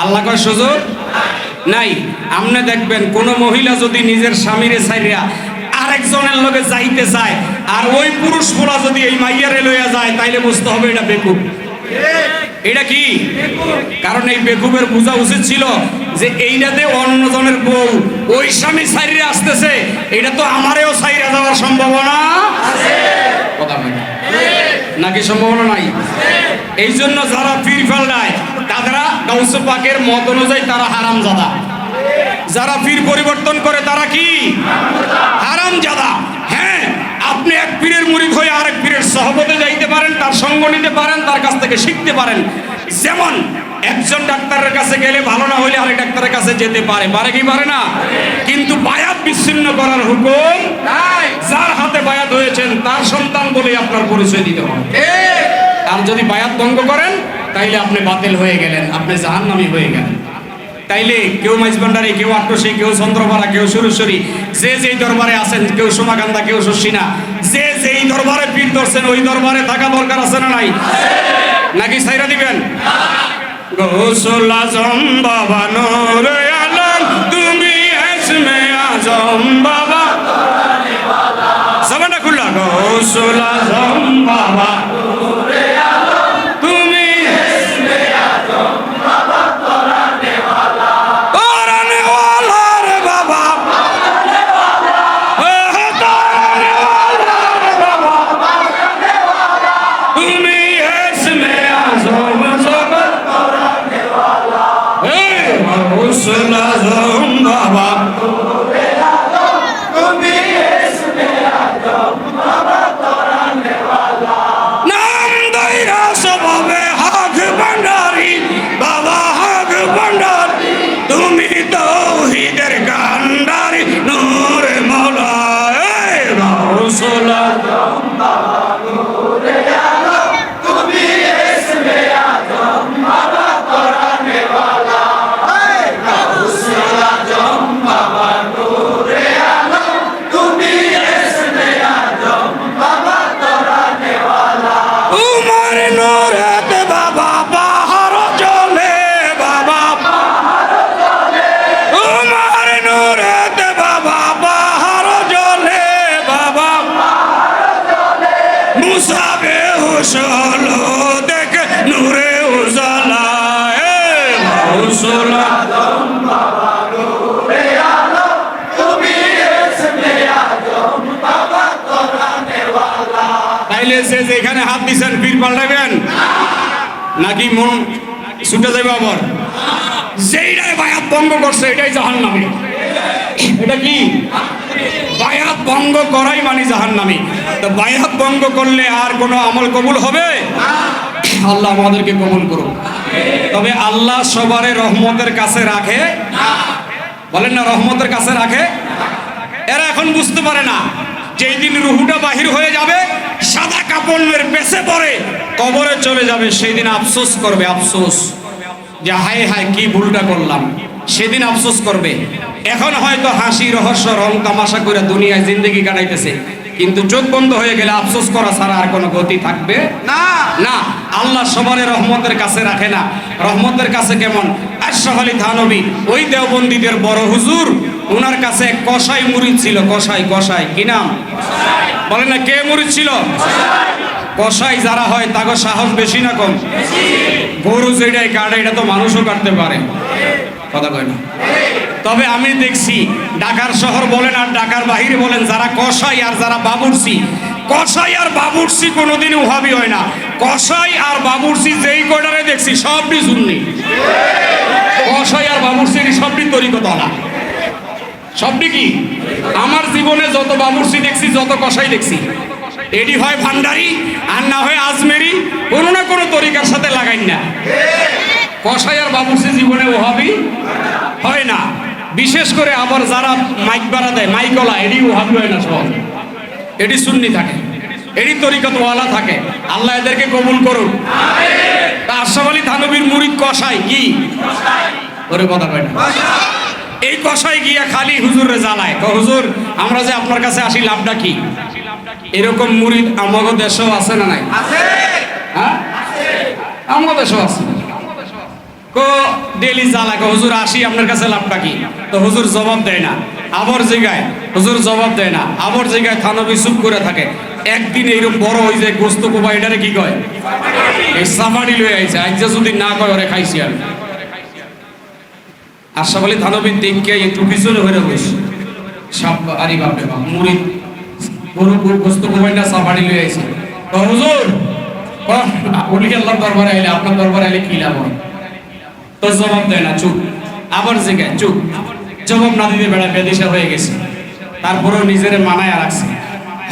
আল্লাহ কয় সুযোগ নাই। আপনি দেখবেন কোন মহিলা যদি নিজের স্বামীরে ছাইরা আরেকজনের লগে যাইতে চায়, আর ওই পুরুষ পোলা যদি এই মাইয়ারে লইয়া যায়, তাইলে বুঝতে হবে এটা বেকুব। এটা কি? কারণ এই বেকুবের বোঝা উচিত ছিল যে এইটাতে অন্যজনের বউ ওই স্বামী সাইরে আসতেছে, এটা তো আমারও সাইরে যাওয়ার সম্ভাবনা আছে। কথা বলে নাকি সম্ভাবনা নাই? এই জন্য যারা পীর ফেলায় তারা গাউসে পাকের মত অনুযায়ী তারা হারামজাদা। যারা পীর পরিবর্তন করে তারা কি? হারামজাদা। হ্যাঁ, আপনি এক পীরের মুরিদ হয়ে আরেক পীরের সহবতে যাইতে পারেন, তার সঙ্গ নিতে পারেন, তার কাছ থেকে শিখতে পারেন। যেমন একজন ডাক্তারের কাছে গেলে ভালো না হইলে আরেক ডাক্তারের কাছে যেতে পারে, পারে কি পারে না? কিন্তু বায়াত বিচ্ছিন্ন করার হুকুম নাই। যার হাতে বায়াত হয়েছেন তার সন্তান বলে আপনার পরিচয় দিতে হবে। আর যদি বায়াত ভঙ্গ করেন তাইলে আপনি বাতিল হয়ে গেলেন, আপনি জাহান্নামী হয়ে গেলেন। তাইলে কেউ মাইজভান্ডারি, কেউ আট্টসী, কেউ চন্দ্রপাড়া, কেউ সুরেশ্বরী, যে যেই দরবারে আছেন, কেউ সোমাকান্দা, কেউ শশিনা, যে যেই দরবারে পীর ধরছেন ওই দরবারে থাকা দরকার আছে না নাই? নাকি ছাইরা দিবেন? গৌসুল আজম বাবা নূরে আলম, তুমি ইসমে আজম বাবা, জবানটা খুললা। গৌসুল আজম বাবা নূরে আলম, তুমি ইসমে আজম বাবা, তোরানে ওয়ালা, তোরানে ওয়ালা রে বাবা, তোরানে ওয়ালা, তোরানে ওয়ালা রে বাবা, তোরানে ওয়ালা, তুমি ইসমে আজম জগত তোরানে ওয়ালা, গৌসুল আজম বাবা নূরে আলম, তুমি ইসমে আজম বাবা, তোরানে ওয়ালা। নাম দইরা সবাবে হক ভান্ডারি বাবা, হক ভান্ডারি, তুমি তৌহিদের কান্ডারি, নূরে মওলা, গৌসুল আজম বাবা নূরে আলম, তুমি ইসমে আজম বাবা, তোরানে ওয়ালা, গৌসুল আজম বাবা নূরে আলম, তুমি ইসমে আজম বাবা, তোরানে ওয়ালা। উমর নূরত বাবা বাহার চলে বাবা, উমর নূরত বাবা বাহার চলে বাবা, মুসা বেহুশ হলো দেখে নূরে উজালা, গৌসুল আজম বাবা নূরে আলম, তুমি ইসমে আজম বাবা, তোরানে ওয়ালা। তাইলে সে যেখানে হাত দিছেন পীর পাল্টাবেন নাকি মন ছুটে যাবে? আবার যেইটাই বায়াত ভঙ্গ করছে এটাই জাহান্নামী। এটা কি? বায়াত ভঙ্গ করাই মানে জাহান্নামী। তো বায়াত ভঙ্গ করলে আর কোনো আমল কবুল হবে? আল্লাহ আমাদেরকে কবুল করুন। তবে আল্লাহ সবারে রহমতের কাছে রাখে, বলেন না, রহমতের কাছে রাখে। এরা এখন বুঝতে পারে না, যেই দিন রুহুটা বাহির হয়ে যাবে, সাদা কাপড়ের পেছে পড়ে কবরে চলে যাবে, সেই দিন আফসোস করবে, আফসোস যে হায় হায় কি ভুলটা করলাম, সেদিন আফসোস করবে। এখন হয়তো হাসি রহস্য রং তামাশা করে দুনিয়ায় জিন্দগি কাটাইতেছে, কিন্তু চোখ বন্ধ হয়ে গেলে আফসোস করা ছাড়া আর কোনো গতি থাকবে না। না, আল্লাহ সবারে রহমতের কাছে রাখে না। রহমতের কাছে কেমন? আশরাফ আলী থানভী, ওই দেওবন্দীদের বড় হুজুর, ওনার কাছে কসাই মুরিদ ছিল। কসাই, কসাই কি নাম বলেন না? কে মুরিদ ছিল? কসাই যারা হয় তাকে সাহস বেশি না কম? গরু যেটাই কাটে এটা তো মানুষও কাটতে পারে, কথা কয় না? তবে আমি দেখছি ঢাকার শহর বলেন আর ঢাকার বাহিরে বলেন, যারা কসাই আর যারা বাবুর্চি, কসাই আর বাবুর্চি কোনোদিন ওহাবি হয় না। কসাই আর বাবুর্চি যেই কয়টারে দেখছি সবটি সুন্নি। কসাই আর বাবুর্চি সবটি তরিকত না, সবটি কি? আমার জীবনে যত বাবুর্চি দেখছি, যত কসাই দেখছি, এটি হয় ভান্ডারি আর না হয় আজমেরি, কোনো না কোনো তরিকার সাথে লাগাই না। কসাই আর বাবুর্চি জীবনে ওহাবি হয় না। বিশেষ করে আবার যারা মাইক বাড়া দেয়, মাইকলা, এটি ওহাবি হয় না, সব এটি সুন্নি থাকে, এটি তরিকত ওয়ালা থাকে। আল্লাহ এদেরকে কবুল করুন। আশরাফ আলী থানভীর মুরিদ কসাই কি? ওরে কথা কয় না। এই কসাই গিয়া খালি হুজুরে জ্বালায়, হুজুর আমরা যে আপনার কাছে আসি লাভটা কি? এরকম মুরিদ আমাদের দেশেও আছে না নাই? হ্যাঁ, আমাদের দেশেও আছে। ডেলি জ্বালায়, হুজুর আসি আপনার কাছে লাভটা কি? তো হুজুর জবাব দেয় না। আবার জিগায়, হুজুর জবাব দেয় না। আবার জিগায়, থানভী চুপ করে থাকে। একদিন এইরকম বড় হই যায় গোস্ত কোবা এটারে কি কয় এই সাফারি লয়ে আইছে আজ যদি না কয় ওরে খাইছি আমি আশরাফ আলী থানবী দেখকে একটু পিছনে হয়ে বসে সাপ আরে বাপ রে বাপ মুড়ি গরু গোস্ত কোবাই না সাফারি লয়ে আইছে তো হুজুর ওলি আল্লাহর দরবারে আইলে আপনার দরবারে আইলে কি লাভ হয় তো জবাব দেয় না চুপ আবার জিজ্ঞাসা চুপ জবাব না দিতে বেড়া বেদিশা হয়ে গেছে তারপরেও নিজের মানায় রাখছে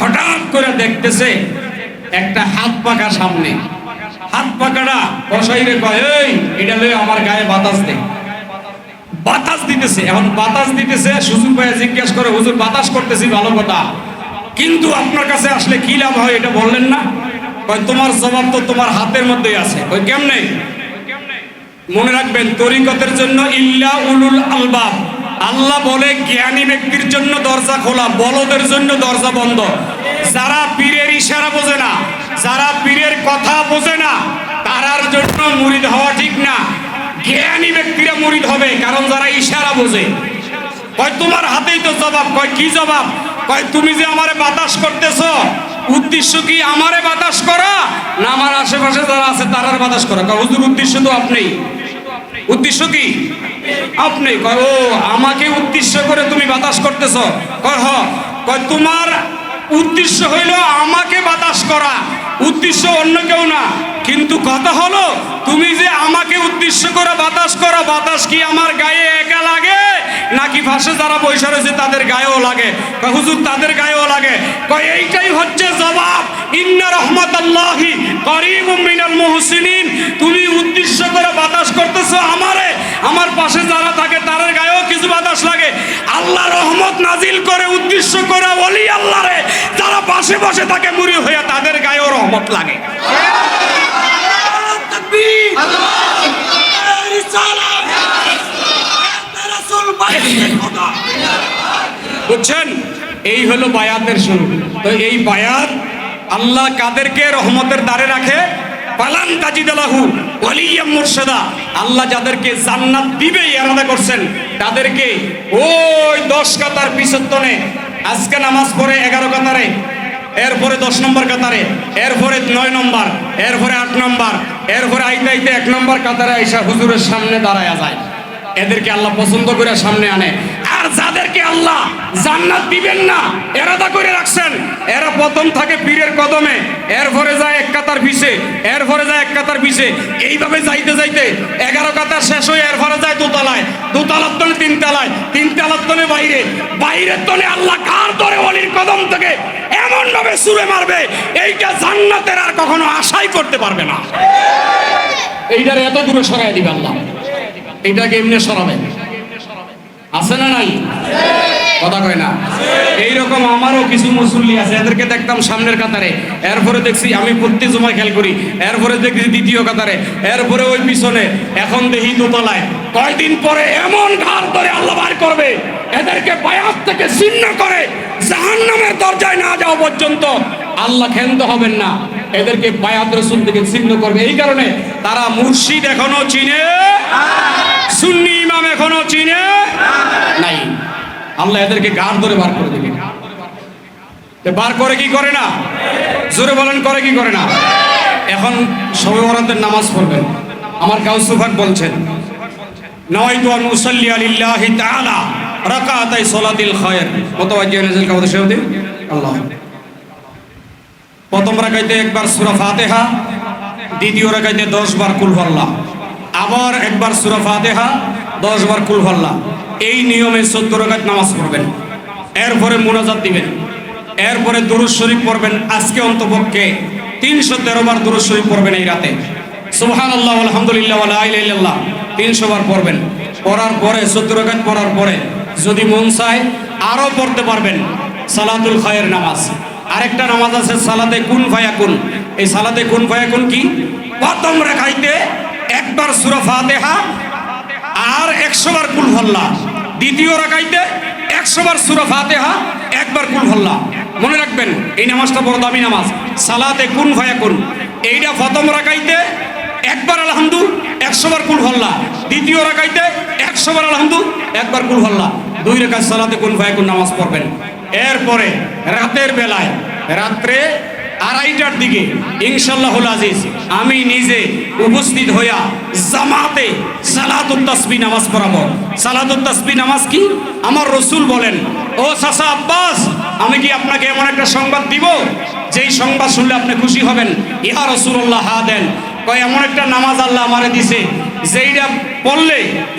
হঠাৎ করে দেখতেছে একটা হাত পাকা সামনে হাত পাকাটা কসাইরে কয় এই এটা লয়ে আমার গায়ে বাতাস দে বাতাস দিতেছে এখন বাতাস দিতেছে সুযোগ পায় জিজ্ঞাসা করে হুজুর বাতাস করতেছি ভালো কথা কিন্তু আপনার কাছে আসলে কি লাভ হয় এটা বললেন না কয় তোমার জবাব তো তোমার হাতের মধ্যেই আছে কয় কেমনে মনে রাখবেন তরিকতের জন্য ইল্লা উলুল আলবাব আল্লাহ বলে জ্ঞানী ব্যক্তির জন্য দরজা খোলা বলদের জন্য দরজা বন্ধ যারা পীরের ইশারা বোঝে না যারা পীরের কথা বোঝে না তারার জন্য মুরিদ হওয়া ঠিক না জ্ঞানী ব্যক্তিরা মুরিদ হবে কারণ যারা ইশারা বোঝে কয় তোমার হাতেই তো জবাব কয় কি জবাব কয় তুমি যে আমারে বাতাস করতেছো উদ্দেশ্য কি আমারে বাতাস করা না আমার আশেপাশে যারা আছে তারার বাতাস করা কয় হুজুর উদ্দেশ্য তো আপনিই উদ্দেশ্য কি আপনি কয় ও আমাকে উদ্দেশ্য করে তুমি বাতাস করতেছো কয় হ কয় তোমার উদ্দেশ্য হইল আমাকে বাতাস করা উদ্দেশ্য অন্য কেউ না কিন্তু কথা হলো তুমি যে আমাকে উদ্দেশ্য করে বাতাস করো বাতাস কি আমার গায়ে একা লাগে নাকি পাশে যারা বসে রয়েছে তাদের গায়েও লাগে কয় হুজুর তাদের গায়েও লাগে কয় এইটাই হচ্ছে জবাব ইন্না রাহমাতাল্লাহি করিবুম মিনাল মুহসিনিন তুমি উদ্দেশ্য করে বাতাস করতেছো আমারে আমার পাশে যারা থাকে তাদের গায়েও কিছু বাতাস লাগে আল্লাহ রহমত নাজিল করে উদ্দেশ্য করে ওলি আল্লাহরে যারা পাশে বসে থাকে মুরিদ হয়ে তাদের গায়েও রহমত লাগে বুঝছেন এই হলো বায়াতের শুরু তো এই বায়াত আল্লাহ কাদেরকে রহমতের দ্বারে রাখে পালান তাজিদালাহু ওয়ালিয়াম মুরশিদা আল্লাহ যাদেরকে জান্নাত দিবে ইরাদা করছেন তাদেরকে ওই 10 কাতার পিছনে আজকে নামাজ পড়ে 11 কাতারে এরপরে 10 নম্বর কাতারে এরপরে 9 নম্বর এরপরে 8 নম্বর এরপরে আইতে আইতে 1 নম্বর কাতারে আইসা হুজুরের সামনে দাঁড়ায়া যায় এদেরকে আল্লাহ পছন্দ করে সামনে আনে আর যাদেরকে আল্লাহ জান্নাত দিবেন না ইরাদা করে রাখছেন এরা প্রথম থাকে পীরের কদমে এরপরে যায় 1 কাতার পিছে এরপরে যায় 1 কাতার পিছে এইভাবে যাইতে যাইতে 11 কাতার শেষ হয়ে এরপরে যায় দোতলায় দোতলার তলে 3 তলায় 3 তলার তলে বাইরে বাইরের তলে আল্লাহ কার ধরে ওলির কদম থেকে এমন ভাবে ছুঁড়ে মারবে এইটা জান্নাতের আর কখনো আশাই করতে পারবে না এইটার এত দূরে সরাই দিবে আল্লাহ এইটাকে এমনি সরাবে আছে না নাই কথা কয় না এইরকম আমারও কিছু মুসল্লি আছে এদেরকে দেখতাম সামনের কাতারে এরপরে দেখছি আমি প্রত্যেক জমায় খেয়াল করি এরপরে দেখছি দ্বিতীয় কাতারে এরপরে ওই পিছনে এখন দেখি দোতলায় কয়দিন পরে এমন ঘাড় ধরে আল্লাহ বার করবে এদেরকে বায়াত থেকে ছিন্ন করে জাহান্নামের দরজায় না যাওয়া পর্যন্ত আল্লাহ ক্ষান্ত হবেন না এদেরকে বায়াত রাসূল থেকে ছিন্ন করবে এই কারণে তারা মুর্শিদ এখনো চিনে সুন্নি ইমাম এখনো চিনে নাই আল্লাহ এদেরকে গাড় ধরে বার করে দেবে বার করে কি করে না জোরে বলেন করে কি করে না এখন শবে বরাতের নামাজ পড়বেন আমার গাউসুফাক বলছেন নাওয়াইতু আন উসাল্লি লিল্লাহি তাআলা রাকাতাই সালাতিল খায়র মুতাওয়াজ্জিহ নাজিল কাওয়াদ শাহদি আল্লাহ প্রথম রাকাতে একবার সূরা ফাতিহা দ্বিতীয় রাকাতে 10 বার কুল হুয়াল্লাহ আবার একবার সূরা ফাতিহা 10 বার কুল হুয়াল্লাহ এই নিয়মে 14 রাকাত নামাজ পড়বেন এরপরে মুনাজাত দিবেন এরপরে দুরূদ শরীফ পড়বেন আজকে অন্তপক্ষে 313 বার দুরূদ শরীফ পড়বেন এই রাতে সুবহানাল্লাহ আলহামদুলিল্লাহ ওয়া লা ইলাহা ইল্লাল্লাহ 300 বার পড়বেন পড়ার পরে 14 রাকাত পড়ার পরে যদি মন চায় আরো পড়তে পারবেন সালাতুল খায়র নামাজ আরেকটা নামাজ আছে সালাতে কুন ফায়াকুন এই সালাতে কুন ফায়াকুন কি প্রথম রাকাতে একবার সূরা ফাতিহা আর 100 বার কুল হুয়াল্লাহ দ্বিতীয় রাকাতে 100 বার সূরা ফাতিহা একবার কুল হুয়াল্লাহ মনে রাখবেন এই নামাজটা বড় দামি নামাজ সালাতে কুন ফায়াকুন এইটা প্রথম রাকাতে একবার আলহামদু 100 বার কুল হুয়াল্লাহ দ্বিতীয় রাকাতে 100 বার আলহামদু একবার কুল হুয়াল্লাহ দুই রাকাত সালাতে কুন ফায়াকুন নামাজ পড়বেন এরপরে রাতের বেলায় রাত্রে 2:30টার দিকে ইনশাআল্লাহুল আজিজ আমি নিজে উপস্থিত হইয়া জামাতে সালাতুত তাসবিহ নামাজ পড়াবো। সালাতুত তাসবিহ নামাজ কি? আমার রাসূল বলেন, ও চাচা আব্বাস, আমি কি আপনাকে এমন একটা সংবাদ দিব যেই সংবাদ শুনলে আপনি খুশি হবেন? ইয়া রাসূলুল্লাহ, হা দেন। কয় এমন একটা নামাজ আল্লাহ আমারে দিছে যেইটা পড়লে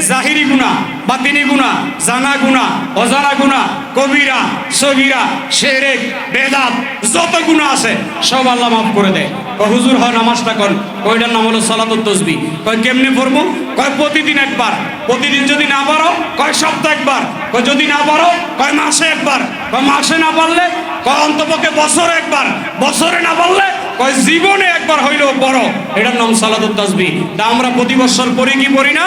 জাহিরি গুনাহ, বাতিনি গুনাহ, জানা গুনাহ, অজানা গুনাহ, কবিরা, সগীরা, শিরক, বেদাত যত গুনাহ আছে সব আল্লাহ মাফ করে দেয়। কয় হুজুর হয় নামাজটা কোন? কয়টার নাম হলো সালাতুত তাসবিহ। কয় কেমনে পড়বো? কয় প্রতিদিন একবার। প্রতিদিন যদি না পারো কয় সপ্তাহে একবার। কয় যদি না পারো কয় মাসে একবার। কয় মাসে না পারলে কয় অন্তপক্ষে বছরে একবার। বছরে না পারলে কয় জীবনে একবার হইলেও পড়ো। এটার নাম সালাতুত তাসবিহ। তা আমরা প্রতি বছর পড়ি কি পড়ি না?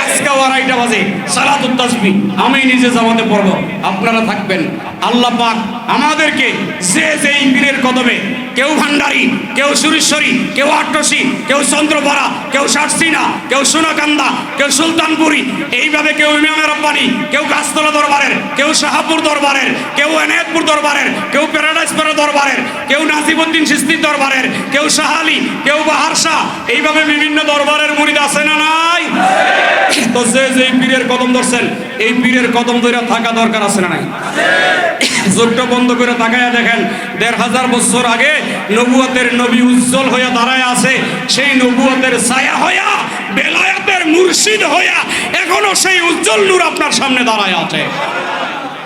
আজকে 2:30 বাজে সালাতুত তাসবিহ আমি নিজে জামাতে পড়বো, আপনারা থাকবেন। আল্লাহ পাক আমাদেরকে যে যেই পীরের কদমে, কেউ ভান্ডারি, কেউ সুরেশ্বরী, কেউ আট্টসী, কেউ চন্দ্রপাড়া, কেউ ষাটসিনা, কেউ সোনাকান্দা, কেউ সুলতানপুরি, এইভাবে কেউ ইমামে রব্বানি, কেউ গাছতলা দরবারের, কেউ শাহাপুর দরবারের, কেউ এনায়েতপুর দরবারের, কেউ প্যারাডাইস পাড়া দরবারের, কেউ নাজিবউদ্দিন চিশতির দরবারের, কেউ শাহালি, কেউ বাহার শাহ, এইভাবে বিভিন্ন দরবারের মুরিদ আছে না নাই? তো যে যেই পীরের কদম ধরছেন, এই পীরের কদম ধরে থাকা দরকার আছে না নাই? চোখটা বন্ধ করে তাকায়া দেখেন, 1500 বছর আগে নবুয়তের নবী উজ্জ্বল হইয়া দাঁড়ায় আছে। সেই নবুয়তের ছায়া হইয়া, বেলায়েতের মুর্শিদ হইয়া এখনো সেই উজ্জ্বল নূর আপনার সামনে দাঁড়ায় আছে।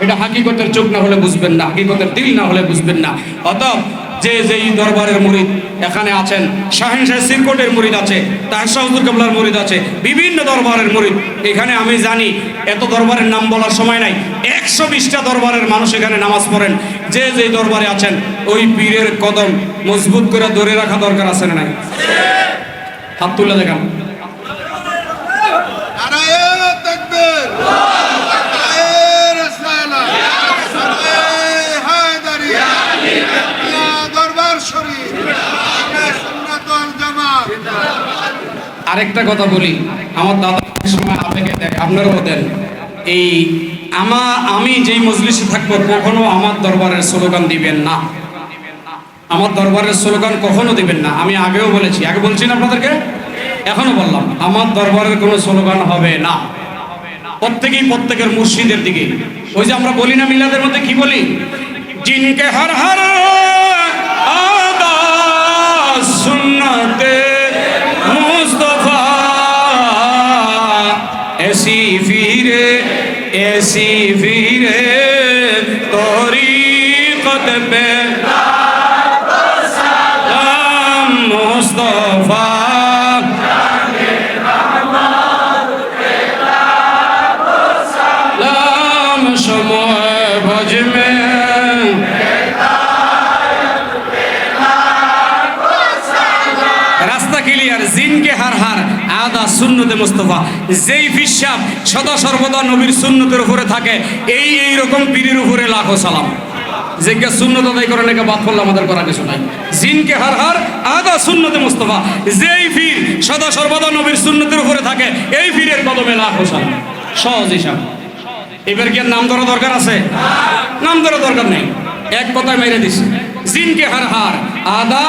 এটা হাকিকতের চোখ না হলে বুঝবেন না, হাকিকতের দিল না হলে বুঝবেন না। অতএব যে যেই দরবারের মুরিদ এখানে আছেন, শাহিন শাহ সিরকোটের মুরিদ আছে, তাহের শাহ হুজুর কেবলার মুরিদ আছে, বিভিন্ন দরবারের মুরিদ এখানে। আমি জানি এত দরবারের নাম বলার সময় নাই, 120টা দরবারের মানুষ এখানে নামাজ পড়েন। যে যেই দরবারে আছেন ওই পীরের কদম মজবুত করে ধরে রাখা দরকার আছে না নাই? হাত তুলে দেখান। আরেকটা কথা বলি, আমার দাদা সময় আবেগে দেয়, আপনারাও দেন। এই আমি যেই মজলিসে থাকবো কখনো আমার দরবারের স্লোগান দিবেন না। আমার দরবারের স্লোগান কখনো দিবেন না। আমি আগেও বলেছি, আগে বলছি না আপনাদেরকে, এখনো বললাম, আমার দরবারের কোনো স্লোগান হবে না। প্রত্যেকেই প্রত্যেকের মুর্শিদের দিকে। ওই যে আমরা বলি না মিলাদের মধ্যে কি বলি, জিনকে হর হর আদা সুন্নতে মুস্তফা এসি ফিরে তরিকত पे सलाम मुस्तफा सलाम समय भज में রাস্তা ক্লিয়ার। জিনকে হার হার আদা সুন্নতে মুস্তফা। যেই ফিসাব সদা সর্বদা নবীর সুন্নতের উপরে থাকে, এই রকম পীরের উপরে লাখো সালাম। যে কে সুন্নত আদায় করে নাকি বাদ করলে আমাদের করা কিছু নাই। জিনকে হার হার আদা সুন্নতে মুস্তফা। যেই পীর সদা সর্বদা নবীর সুন্নতের উপরে থাকে, এই পীরের কদমে লাখো সালাম। সহজ হিসাব। এবার কি নাম ধরা দরকার আছে? নাম ধরা দরকার নেই, এক কথায় মেরে দিছে। জিনকে হার হার আদা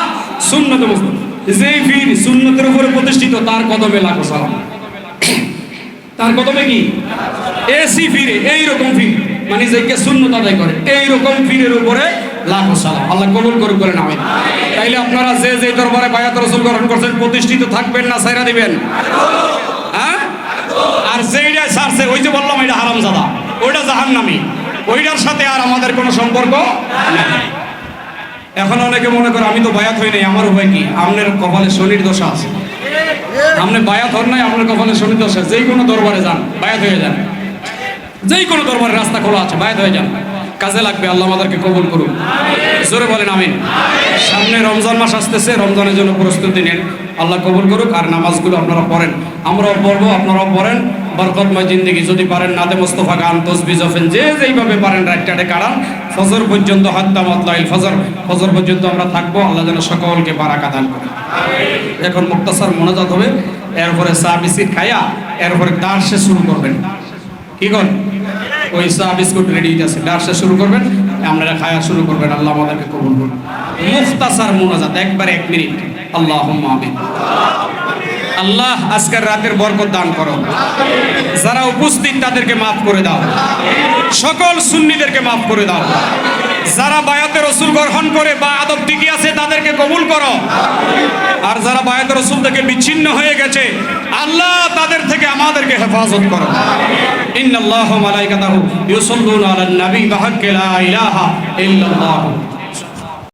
সুন্নতে মুস্তফা। যেই পীর সুন্নতের উপরে প্রতিষ্ঠিত, তার কদমে লাখো সালাম। তার কদমে কি এসি ফিরে, এইরকম ফির মানে যে সুন্নত আদায় করে, এইরকম ফিরের উপরে লাখো সালাম। আল্লাহ কবুল করুক, বলেন আমিন। তাইলে আপনারা যে যে দরবারে বায়াত রাসূল গ্রহণ করছেন প্রতিষ্ঠিত থাকবেন না ছাইরা দিবেন? হ্যাঁ? আর যেইটা ছাড়ছে, ওই যে বললাম এটা হারামজাদা, ওইটা জাহান্নামী, ওইটার সাথে আর আমাদের কোনো সম্পর্ক নেই। এখন অনেকে মনে করে আমি তো বায়াত হই নাই, আমার উপায় কি? আপনার কপালে শনির দশা আছে। আপনি বায়াত হন নাই, আপনার কপালে শনির দশা। যেই কোনো দরবারে যান, বায়াত হয়ে যান। যেই কোনো দরবারে রাস্তা খোলা আছে, বায়াত হয়ে যান। কাজে লাগবে। আল্লাহ আমাদেরকে কবুল করুন, জোরে বলেন আমিন। সামনে রমজান মাস আসতেছে, রমজানের জন্য প্রস্তুতি নেন। আল্লাহ কবুল করুক। আর নামাজগুলো আপনারা পড়েন, আমরাও পড়বো, আপনারাও পড়েন। বরকতময় জিন্দেগি। যদি পারেন নাদে মোস্তফা গান, তসবিহ জফেন, যে যেইভাবে পারেন রাতটাতে কাটান। ফজর পর্যন্ত হাত্তা মাতলাইল ফজর, ফজর পর্যন্ত আমরা থাকবো। আল্লাহ যেন সকলকে বারাকা দান করেন। এখন মুক্তাসার মোনাজাত হবে, এরপরে চা বিস্কিট খাইয়া এরপরে দার্সে শুরু করবেন। কি করেন? ওই চা বিস্কুট রেডি আছে, ডার্সে শুরু করবেন, আপনারা খায়া শুরু করবেন। আল্লাহ আমাদেরকে কবুল করুন। মুখতাসার মুনাজাত, একবার 1 মিনিট। আল্লাহুম্মা আমিন। আল্লাহ আজকের রাতের বরকত দান করো। যারা উপস্থিত তাদেরকে মাফ করে দাও, সকল সুন্নিদেরকে মাফ করে দাও। যারা বায়াতে রসুল গ্রহণ করে বা আদব টিকে আছে তাদেরকে কবুল করো। আর যারা বায়াতে রসুল থেকে বিচ্ছিন্ন হয়ে গেছে, আল্লাহ তাদের থেকে আমাদেরকে হেফাজত করো। ইন্নাল্লাহু ওয়া মালাইকাতাহু ইউসাল্লুনা আলান নবী বিহাক্কি লা ইলাহা ইল্লাল্লাহ।